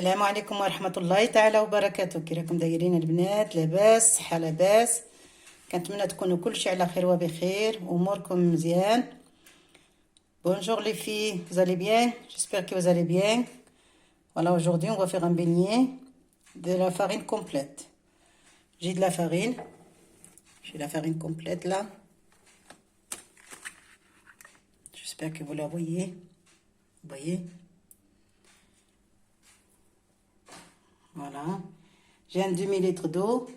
السلام عليكم ورحمة الله تعالى وبركاته. كي راكم دايرين البنات؟ لاباس؟ صحة لاباس؟ كنتمنى تكونوا كلشي على خير وبخير واموركم مزيان. Bonjour les filles, vous allez bien? J'espère que vous allez bien. Voilà, aujourd'hui on va faire un beignet de la farine complète. J'ai de la farine. J'ai la farine complète là. J'espère que vous la voyez. Vous voyez? Voilà. J'ai un demi-litre d'eau,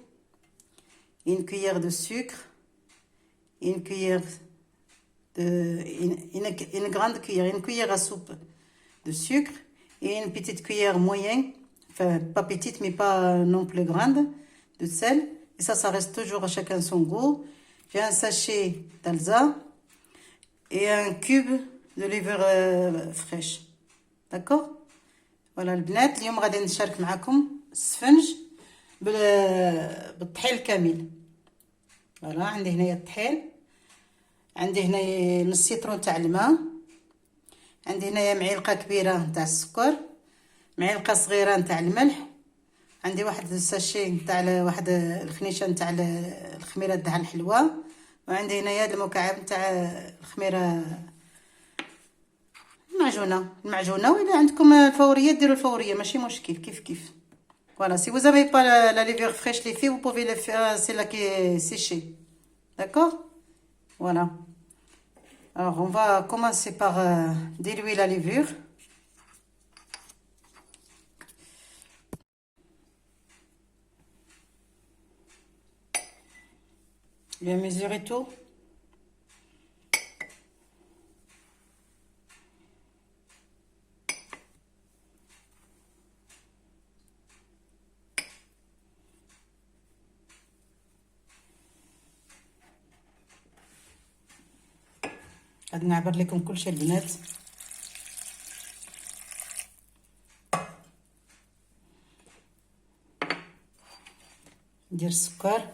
une cuillère de sucre, une grande cuillère, une cuillère à soupe de sucre et une petite cuillère moyenne, enfin pas petite mais pas non plus grande, de sel. Et ça reste toujours à chacun son goût. J'ai un sachet d'Alsa et un cube de levure fraîche. D'accord? فوالا البنات اليوم غادي نشارك معكم السفنج بالطحين الكامل. فوالا عندي هنايا الطحين، عندي هنايا نص سيترون تاع الماء، عندي هنايا معلقه كبيره تاع السكر، معلقه صغيره تاع الملح، عندي واحد الساشي تاع واحد الخنيشه تاع الخميره تاع الحلوى، وعندي هنايا المكعب تاع الخميره المعجونه وإلا عندكم الفوريه ديروا الفوريه ماشي مشكل كيف. Voilà, si vous n'avez pas la levure fraîche les filles, vous pouvez le faire, c'est là qui est séchée. D'accord? Voilà. Alors, on va commencer par diluer la levure. Je vais mesurer tout. غادي نعبر لكم كلشي البنات. ندير السكر،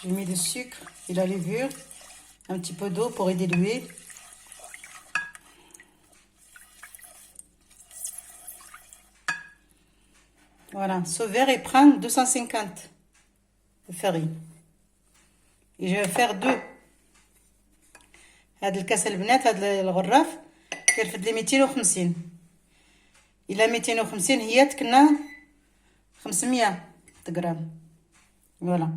j'ai mis du sucre et la levure, un petit peu d'eau pour y diluer. Voilà, ce verre il prend 250 de farine. Et je vais faire deux. هاد الكاس البنات، هاد الغراف كيرفد لي 250. إلا 250 هي تكنا 500 غرام. Voilà.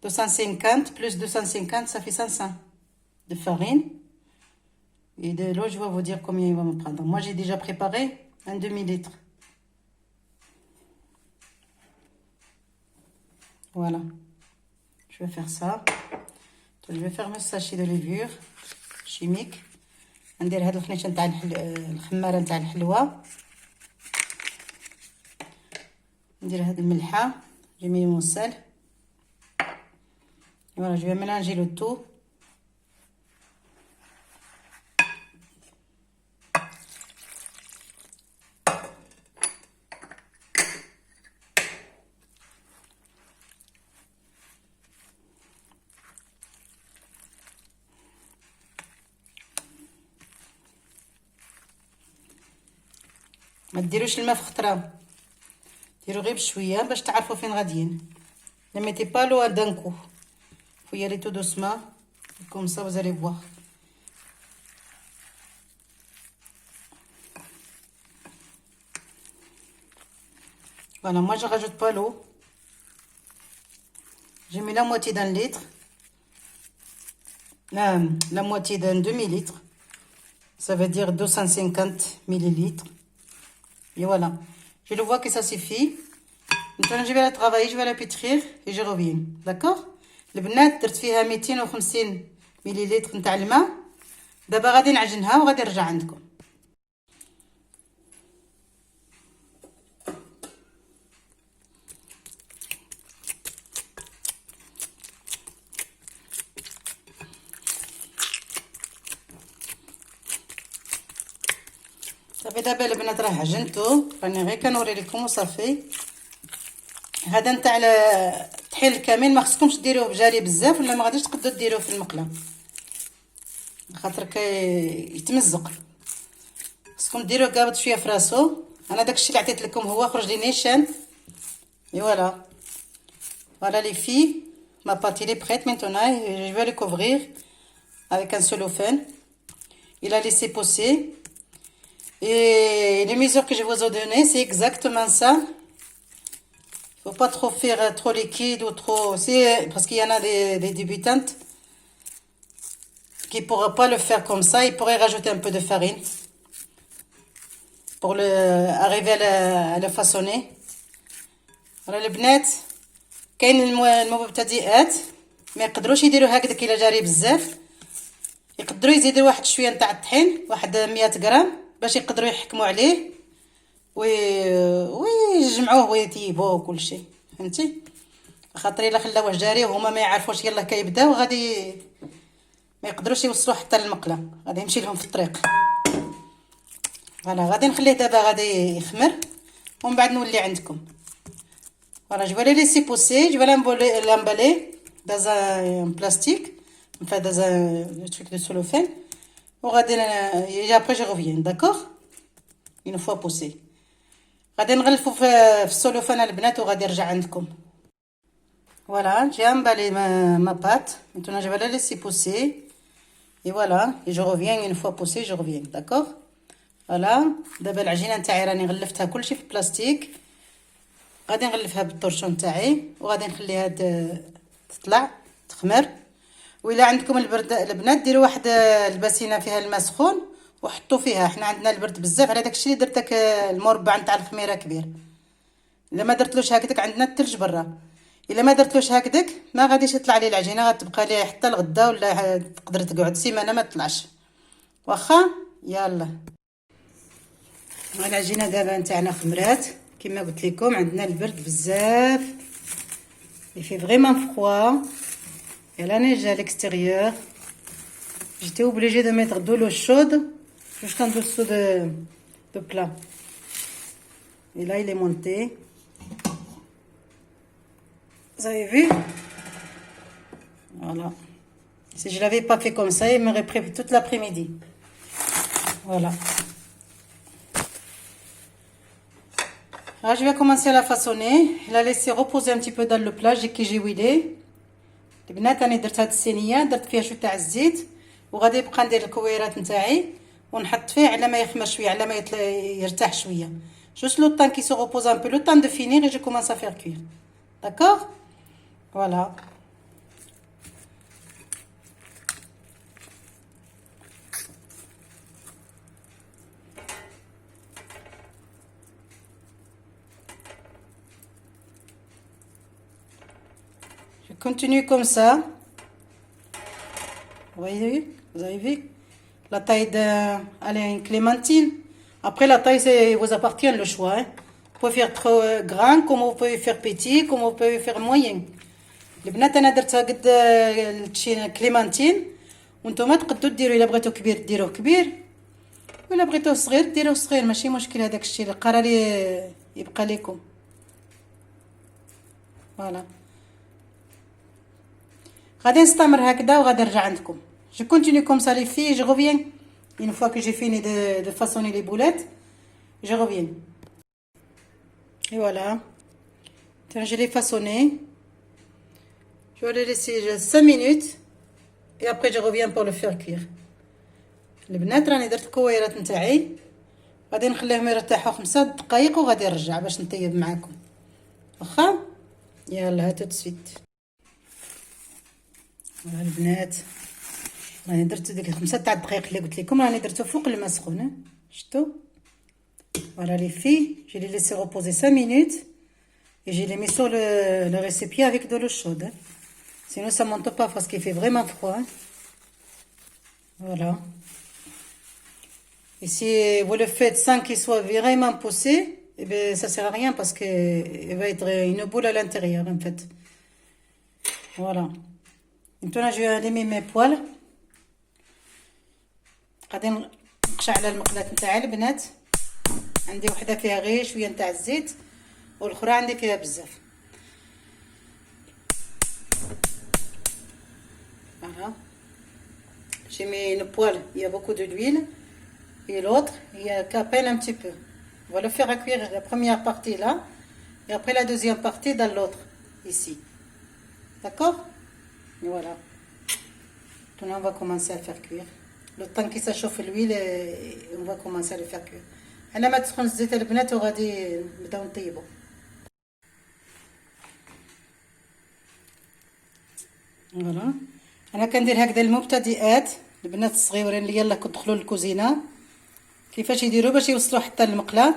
250 plus 250, ça fait 500 de farine. Et de l'eau, je vais vous dire combien il va me prendre. Moi, j'ai déjà préparé un demi-litre. Voilà, je vais faire ça. Je vais faire mon sachet de levure chimique. ندير هاد الخنيشه نتاع الخماره نتاع الحلوى، ندير هاد الملحه جميل موصل. Voilà, je vais mélanger le tout. ما ديروش الماء في خطره، ديروا غير بشويه باش تعرفوا فين غاديين. Ne mettez pas l'eau d'un coup, faut y aller tout doucement, comme ça vous allez voir. Voilà, moi je rajoute pas l'eau, j'ai mis la moitié d'un litre, la moitié d'un demi-litre, ça veut dire 250 millilitres. Et voilà, je le vois que ça suffit. Maintenant je vais la travailler, je vais la pétrir et je reviens. D'accord? البنات درت فيها 250 مليلتر نتاع الماء. دابا غادي نعجنها وغادي نرجع عندكم. صافي دابا البنات راه عجنتو، راني غير كنوري لكم وصافي. هذا نتاع الطحين الكامل ما خصكمش ديروه بجاري بزاف ولا ما غاديش تقدروا ديروه في المقله خاطر يتمزق. خصكم ديروه قابض شويه في راسو. انا داكشي اللي عطيت لكم هو خرج لي نيشان. Et voilà les filles, ma pâte elle est prête maintenant. Je vais le couvrir avec un cellophane. Il a laissé pousser. Et les mesures que je vous ai données, c'est exactement ça. Il faut pas trop faire trop liquide ou trop... Parce qu'il y en a des débutantes qui ne pourraient pas le faire comme ça. Ils pourraient rajouter un peu de farine pour arriver à le façonner. Voilà البنات كاين المبتدئات ما يقدروش يديروا هكذا كيلا جاري بزاف. يقدروا يزيدوا واحد شويه نتاع الطحين واحد 100 غرام باش يقدروا يحكموا عليه ويجمعوه ويطيبوه وكل شيء فهمتي. خاطر الا خلاوه جاري وهما ما يعرفوش يلا كيبداو غادي ما يقدروش يوصلوا حتى للمقله غادي يمشي لهم في الطريق. فوالا غادي نخليه دابا غادي يخمر ومن بعد نولي عندكم. Voilà, je vais les laisser pousser. Je vais l'emballer dans un plastique, enfin dans un truc de cellophane. Et après, je reviens, d'accord? Une fois poussé. غادي نغلفوا في السلوفان البنات وغادي نرجع عندكم. Voilà, j'ai emballé ma pâte. Maintenant, je vais la laisser pousser. Et voilà, et je reviens une fois poussé, je reviens, d'accord? Voilà, دابا العجينه نتاعي راني غلفتها كلشي في بلاستيك. غادي نغلفها بالطرشون تاعي وغادي نخليها تطلع تخمر. وإلا عندكم البرد البنات ديروا واحد الباسينه فيها الماء سخون وحطوا فيها. حنا عندنا البرد بزاف على داكشي اللي درت داك المربع نتاع الخميره كبير. الا ما درتلوش هكذاك عندنا الثلج برا. الا ما درتلوش هكذاك ما غاديش يطلع لي العجينه غتبقى لي حتى الغدا ولا تقدر تقعد سيمانه ما تطلعش واخا. يلا العجينه دابا نتاعنا خمرات كما قلت لكم. عندنا البرد بزاف il fait vraiment froid et la neige à l'extérieur. J'étais obligée de mettre de l'eau chaude jusqu'en dessous de plat. Et là il est monté. Vous avez vu? Voilà. Si je l'avais pas fait comme ça, il m'aurait pris toute l'après-midi. Voilà. Alors, je vais commencer à la façonner. La laisser reposer un petit peu dans le plat j'ai huilé. البنات انا درت هاد الصينيه درت فيها شويه تاع الزيت وغادي نبقى ندير الكويرات نتاعي ونحط فيه على ما يخمر شويه على ما يرتاح شويه. Juste le temps qu'il se repose un peu, le temps de finir et je commence à faire cuire. D'accord? Voilà. Je continue comme ça. Vous avez vu? La taille elle est une clémentine. Après la taille, il vous appartient le choix. Hein. Vous pouvez faire trop grand, comme vous pouvez faire petit, comme vous pouvez faire moyen. البنات انا درتها قد كليمانتين وانتم تقدروا ديروا الا بغيتو كبير ديروه كبير ولا بغيتوه صغير ديروه صغير ماشي مشكل. هذاك الشيء اللي قرا لي يبقى لكم. فوالا غادي نستمر هكذا وغادي نرجع عندكم. Je continue comme ça les filles, je reviens une fois que j'ai fini de façonner les boulettes. Je reviens. Et voilà. Je l'ai façonné. Je vais le laisser 5 minutes et après je reviens pour le faire cuire. البنات راني درت الكويرات نتاعي غادي نخليهم يرتاحوا 5 دقائق وغادي نرجع باش نطيب معاكم واخا. يلا هاتو تسويت. البنات راني درت ديك 5 تاع الدقائق اللي قلت لكم راني درتو فوق الماء سخون. شفتوا؟ Voilà les filles, je les laissé reposer 5 minutes et je les mets sur le récipient avec de l'eau chaude. Hein. Sinon ça monte pas parce qu'il fait vraiment froid. Hein. Voilà. Et si vous le faites sans qu'il soit vraiment poussé, eh bien ça sert à rien parce que il va être une boule à l'intérieur en fait. Voilà. Maintenant je vais allumer mes poêles. غادي نقشع على المقلاة نتاعي البنات. عندي وحده فيها غير شويه نتاع الزيت والاخرى عندي فيها بزاف. Voilà. J'ai mis une poêle, il y a beaucoup d'huile. Et l'autre, il y a qu'à peine un petit peu. On va le faire à cuire la première partie là. Et après la deuxième partie dans l'autre, ici. D'accord? Voilà. Maintenant, on va commencer à faire cuire. Le temps que ça chauffe l'huile, on va commencer à le faire cuire. أنا ما تسخن الزيت البنات وغادي نبداو نطيبو. فوالا انا كندير هكذا المبتدئات البنات الصغيورين اللي يلا كيدخلوا للكوزينه كيفاش يديروا باش يوصلوا حتى للمقله.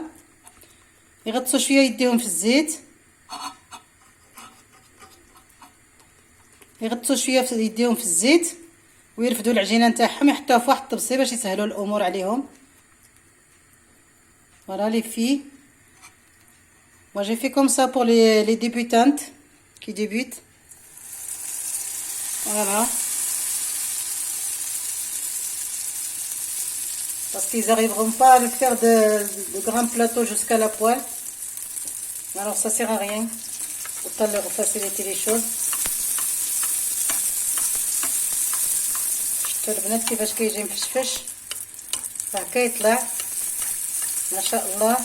يغطسوا شويه يديهم في الزيت، يغطسوا شويه في يديهم في الزيت ويرفدوا العجينه نتاعهم يحطوها في واحد الطبسي باش يسهلوا الامور عليهم. Voilà les filles. Moi j'ai fait comme ça pour les débutantes qui débutent. Voilà. Parce qu'ils n'arriveront pas à le faire de grands plateaux jusqu'à la poêle. Alors ça sert à rien. Autant leur faciliter les choses. شفتوا البنات كيفاش كيجي مفشفش راه كيطلع ما شاء الله.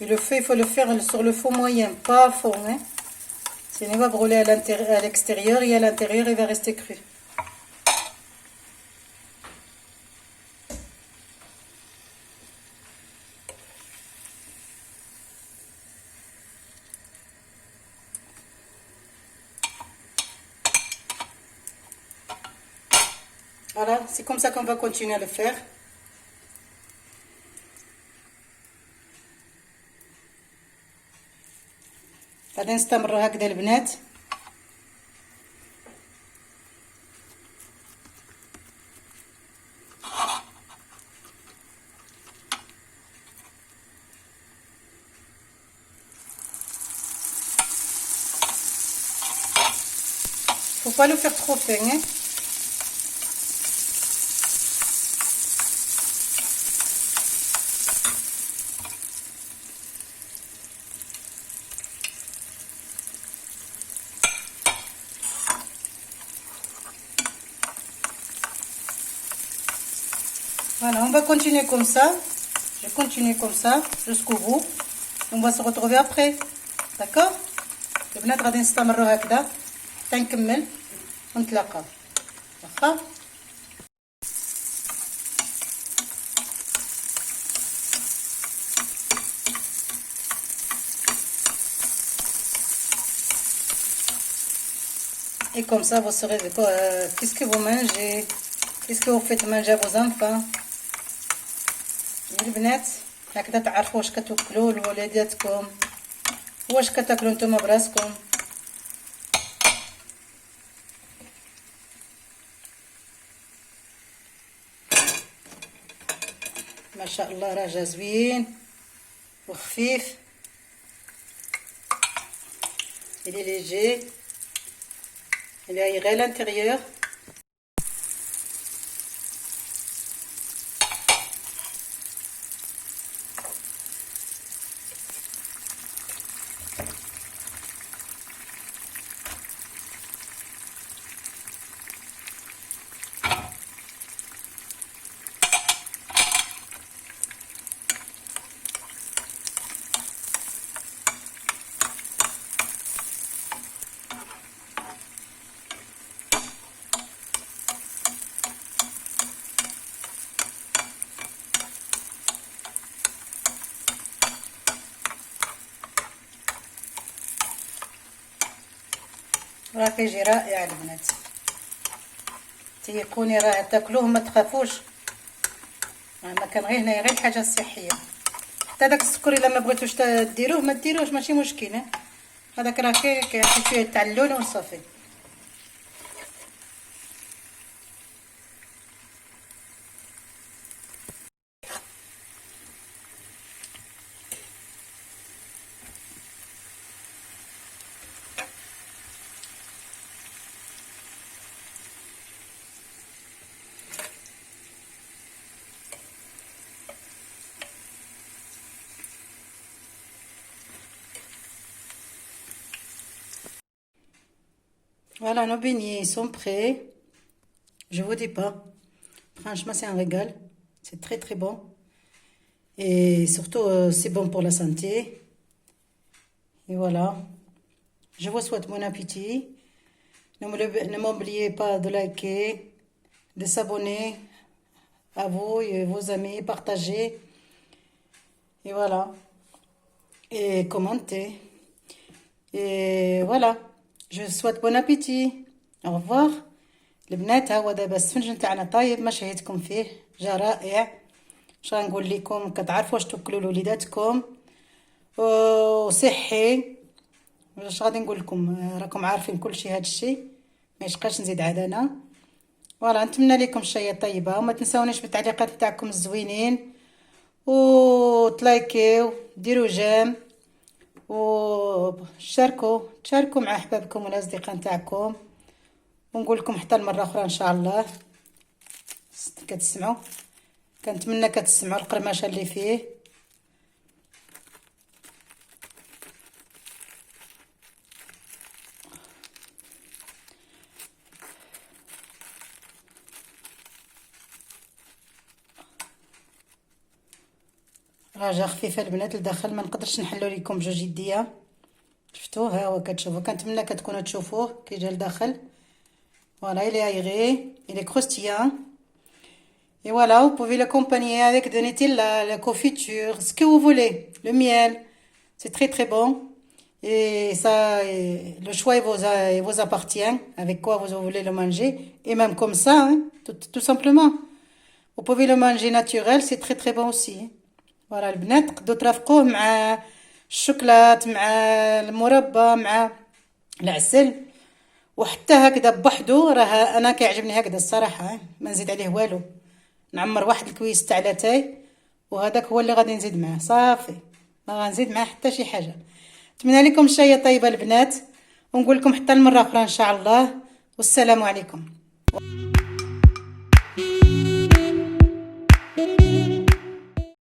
Et le feu, il faut le faire sur le feu moyen, pas à fond, hein. Sinon, il va brûler à l'extérieur et à l'intérieur, il va rester cru. Voilà, c'est comme ça qu'on va continuer à le faire. غادي نستمروا هكذا البنات. Faut pas le faire trop fin, hein. Voilà, on va continuer comme ça. Je continue comme ça jusqu'au bout. On va se retrouver après. D'accord? البنات غادي نستمروا هكذا حتى نكمل ونتلاقاو. واخا؟ Et comme ça, vous saurez qu'est-ce que vous mangez, qu'est-ce que vous faites manger à vos enfants. البنات هكذا تعرفوا واش كتوكلوا لوليداتكم، واش كتاكلوا نتوما براسكم. ما شاء الله راه جا زوين وخفيف. Il est léger. Il est aéré à l'intérieur. راه كيجي رائع البنات. تيكوني راه تاكلوه ما تخافوش، ما كان غير هنايا غير الحاجه الصحيه. حتى داك السكر الا ما بغيتوش ديروه ما ديروش، ماشي مشكل. هذاك راه كيعطي شويه تاع اللون وصافي. Voilà, nos beignets sont prêts. Je vous dis pas. Franchement, c'est un régal. C'est très très bon. Et surtout, c'est bon pour la santé. Et voilà. Je vous souhaite bon appétit. Ne m'oubliez pas de liker, de s'abonner à vous et vos amis, partager. Et voilà. Et commenter. Et voilà. Je vous souhaite bon appétit. Au revoir. البنات هو دابا السفنج نتاعنا طايب ما شهيتكم فيه جا رائع. واش غنقول لكم كتعرفوا واش توكلوا لوليداتكم وصحي. واش غادي نقول لكم راكم عارفين كل شيء هذا الشيء ما يشقاش نزيد على انا. فوالا نتمنى لكم شيء طيبه وما تنساونيش بالتعليقات تاعكم الزوينين وتلايكيو ديروا جيم وشاركوا مع احبابكم والاصدقاء نتاعكم ونقول لكم حتى المره اخرى ان شاء الله. كتسمعوا كنتمنى كتسمعوا القرمشه اللي فيه. راه خفيفه البنات لداخل ما نقدرش نحلو لكم بجوج يديا. شفتوه ها هو كتشوفوا كنتمنى كتكونوا تشوفوه كي جا لداخل. Voilà, il est aéré, il est croustillant. Et voilà, vous pouvez l'accompagner avec de Nutella, la confiture, ce que vous voulez. Le miel, c'est très très bon. Et ça, le choix vous appartient, avec quoi vous voulez le manger. Et même comme ça, hein, tout simplement. Vous pouvez le manger naturel, c'est très très bon aussi. Voilà, البنات تقدروا ترافقوه مع الشوكولات مع المربى مع العسل وحتى هكذا بوحدو. راه انا كيعجبني هكذا الصراحه ما نزيد عليه والو. نعمر واحد الكويس تاع لاتاي وهذاك هو اللي غادي نزيد معاه صافي ما غنزيد معاه حتى شي حاجه. نتمنى لكم شي طيبه البنات ونقول لكم حتى المره اخرى ان شاء الله والسلام عليكم.